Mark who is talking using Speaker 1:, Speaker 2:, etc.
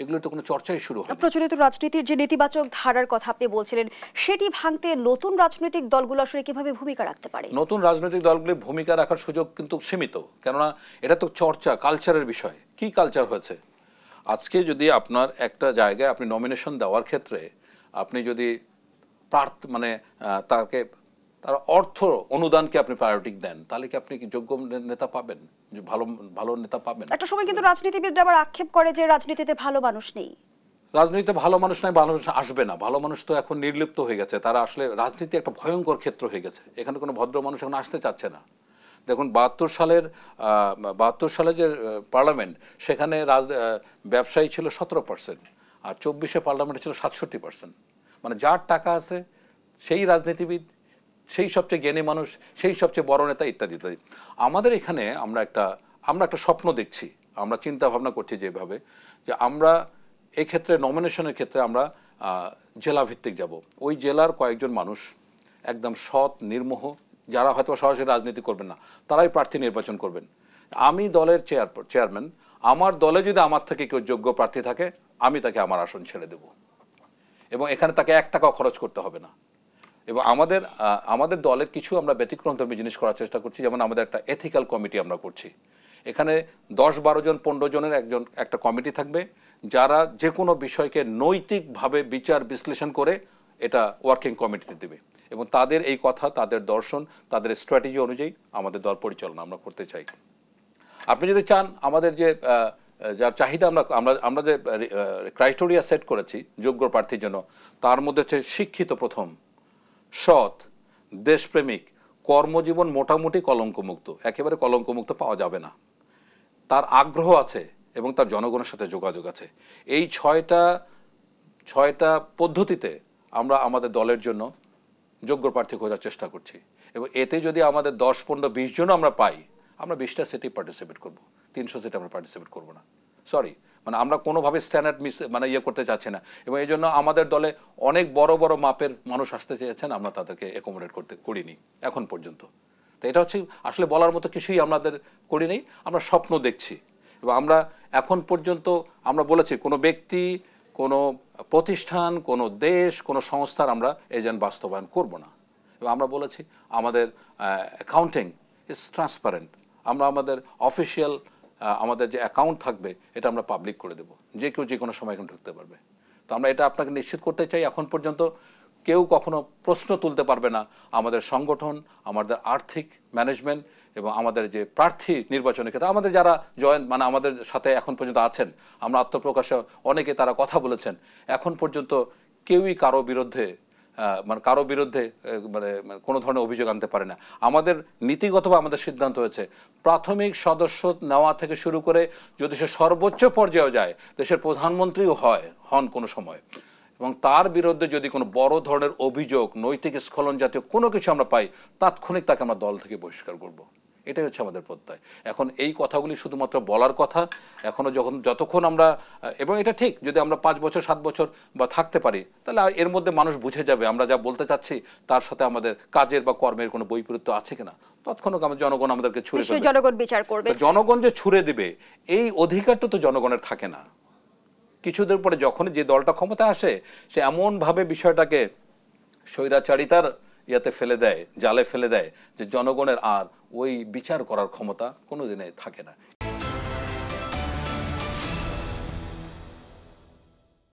Speaker 1: এগুলো তো কোনো চর্চাই শুরু হয়।
Speaker 2: প্রচলিত রাজনীতির যে নেতিবাচক ধারার কথা আপনি বলছিলেন, সেটি ভাঙতে নতুন রাজনৈতিক দলগুলো আসলে কিভাবে ভূমিকা রাখতে পারে?
Speaker 1: নতুন রাজনৈতিক দলগুলি ভূমিকা রাখার সুযোগ কিন্তু সীমিত, কেননা এটা তো চর্চা, কালচারের বিষয়। কি কালচার হয়েছে আজকে? যদি আপনার একটা জায়গায় আপনি নমিনেশন দেওয়ার ক্ষেত্রে আপনি যদি মানে তাকে তার অর্থ অনুদানকে আপনি প্রায়োরিটি দেন, তাহলে কি আপনি কি যোগ্য নেতা পাবেন, যে ভালো ভালো নেতা পাবেন?
Speaker 2: একটা সময় কিন্তু রাজনীতিবিদরা আবার আক্ষেপ করে যে রাজনীতিতে ভালো মানুষ নেই।
Speaker 1: রাজনীতিতে ভালো মানুষ নাই, ভালো মানুষ আসবে না। ভালো মানুষ তো এখন নির্লিপ্ত হয়ে গেছে। তারা আসলে রাজনীতি একটা ভয়ঙ্কর ক্ষেত্র হয়ে গেছে। এখানে কোনো ভদ্র মানুষ এখন আসতে চাচ্ছে না। দেখুন ৭২ সালে যে পার্লামেন্ট, সেখানে ব্যবসায়ী ছিল ১৭%, আর ২৪-এ পার্লামেন্টে ছিল ৬৭%। মানে যার টাকা আছে সেই রাজনীতিবিদ, সেই সবচেয়ে জ্ঞানী মানুষ, সেই সবচেয়ে বড় নেতা, ইত্যাদি ইত্যাদি। আমাদের এখানে আমরা একটা স্বপ্ন দেখছি, আমরা চিন্তা ভাবনা করছি যেভাবে, যে আমরা এক্ষেত্রে নমিনেশনের ক্ষেত্রে আমরা জেলা ভিত্তিক যাব। ওই জেলার কয়েকজন মানুষ একদম সৎ, নির্মোহ, যারা হয়তো সরাসরি রাজনীতি করবেন না, তারাই প্রার্থী নির্বাচন করবেন। আমি দলের চেয়ারম্যান, আমার দলে যদি আমার থেকে কেউ যোগ্য প্রার্থী থাকে, আমি তাকে আমার আসন ছেড়ে দেব, এবং এখানে তাকে ১ টাকাও খরচ করতে হবে না। এবং আমাদের দলের কিছু আমরা ব্যতিক্রমধর্মী জিনিস করার চেষ্টা করছি। যেমন আমাদের একটা এথিক্যাল কমিটি আমরা করছি। এখানে ১০-১২ জন ১৫ জনের একটা কমিটি থাকবে, যারা যে কোনো বিষয়কে নৈতিকভাবে বিচার বিশ্লেষণ করে এটা ওয়ার্কিং কমিটিতে দেবে, এবং তাদের এই কথা, তাদের দর্শন, তাদের স্ট্র্যাটেজি অনুযায়ী আমাদের দল পরিচালনা আমরা করতে চাই। আপনি যদি চান, আমাদের যে যার চাহিদা আমরা যে ক্রাইটেরিয়া সেট করেছি যোগ্য প্রার্থীর জন্য, তার মধ্যে হচ্ছে শিক্ষিত, প্রথম, সৎ, দেশপ্রেমিক, কর্মজীবন মোটামুটি কলঙ্কমুক্ত। একেবারে কলঙ্কমুক্ত পাওয়া যাবে না। তার আগ্রহ আছে এবং তার জনগণের সাথে যোগাযোগ আছে। এই ছয়টা পদ্ধতিতে আমরা আমাদের দলের জন্য যোগ্য প্রার্থী খোঁজার চেষ্টা করছি, এবং এতে যদি আমাদের ১০, ১৫, ২০ জন আমরা পাই, আমরা ২০টা সিটেই পার্টিসিপেট করব, ৩০০ সিটে আমরা পার্টিসিপেট করব না। সরি, মানে আমরা কোনোভাবে স্ট্যান্ডার্ড করতে চাচ্ছি না, এবং এই জন্য আমাদের দলে অনেক বড় বড় মাপের মানুষ আসতে চেয়েছেন, আমরা তাদেরকে অ্যাকোমোডেট করিনি এখন পর্যন্ত। তো এটা হচ্ছে আসলে বলার মতো কিছুই আমাদের করিনি। আমরা স্বপ্ন দেখছি, এবং আমরা এখন পর্যন্ত আমরা বলেছি কোনো ব্যক্তি, কোনো প্রতিষ্ঠান, কোনো দেশ, কোনো সংস্থার আমরা এজেন্ট বাস্তবায়ন করব না। এবং আমরা বলেছি আমাদের অ্যাকাউন্টিং ইজ ট্রান্সপারেন্ট। আমরা আমাদের অফিসিয়াল আমাদের যে অ্যাকাউন্ট থাকবে, এটা আমরা পাবলিক করে দেব, যে কেউ যে কোনো সময় এখানে ঢুকতে পারবে। তো আমরা এটা আপনাকে নিশ্চিত করতে চাই। এখন পর্যন্ত কেউ কখনো প্রশ্ন তুলতে পারবে না আমাদের সংগঠন, আমাদের আর্থিক ম্যানেজমেন্ট, এবং আমাদের যে প্রার্থী নির্বাচনের ক্ষেত্রে আমাদের যারা আমাদের সাথে এখন পর্যন্ত আছেন, আমরা আত্মপ্রকাশে অনেকে তারা কথা বলেছেন, এখন পর্যন্ত কেউই কারো বিরুদ্ধে কোনো ধরনের অভিযোগ আনতে পারে না। আমাদের নীতিগতভাবে আমাদের সিদ্ধান্ত হয়েছে, প্রাথমিক সদস্য নেওয়া থেকে শুরু করে যদি সে সর্বোচ্চ পর্যায়ে যায়, দেশের প্রধানমন্ত্রীও হন কোনো সময়, এবং তার বিরুদ্ধে যদি কোনো বড় ধরনের অভিযোগ, নৈতিক স্খলন জাতীয় কোনো কিছু আমরা পাই, তাৎক্ষণিক তাকে আমরা দল থেকে বহিষ্কার করব। এটাই হচ্ছে আমাদের প্রত্যয়। এখন এই কথাগুলি শুধুমাত্র বলার কথা, এখনও যতক্ষণ আমরা, এবং এটা ঠিক, যদি আমরা ৫ বছর ৭ বছর বা থাকতে পারি, তাহলে এর মধ্যে মানুষ বুঝে যাবে আমরা যা বলতে চাচ্ছি তার সাথে আমাদের কাজের বা কর্মের কোনো বৈপরীত্য আছে কিনা। তৎক্ষণাৎ জনগণ আমাদেরকে ছুড়ে দেবে,
Speaker 2: জনগণ বিচার করবে।
Speaker 1: জনগণ যে ছুড়ে দিবে এই অধিকারটা তো জনগণের থাকে না। কিছুদের পরে যখন যে দলটা ক্ষমতা আসে, সে এমনভাবে বিষয়টাকে স্বৈরাচারিতার ফেলে দেয়, জালে ফেলে দেয়, যে জনগণের আর ওই বিচার করার ক্ষমতা কোনোদিনে থাকে না।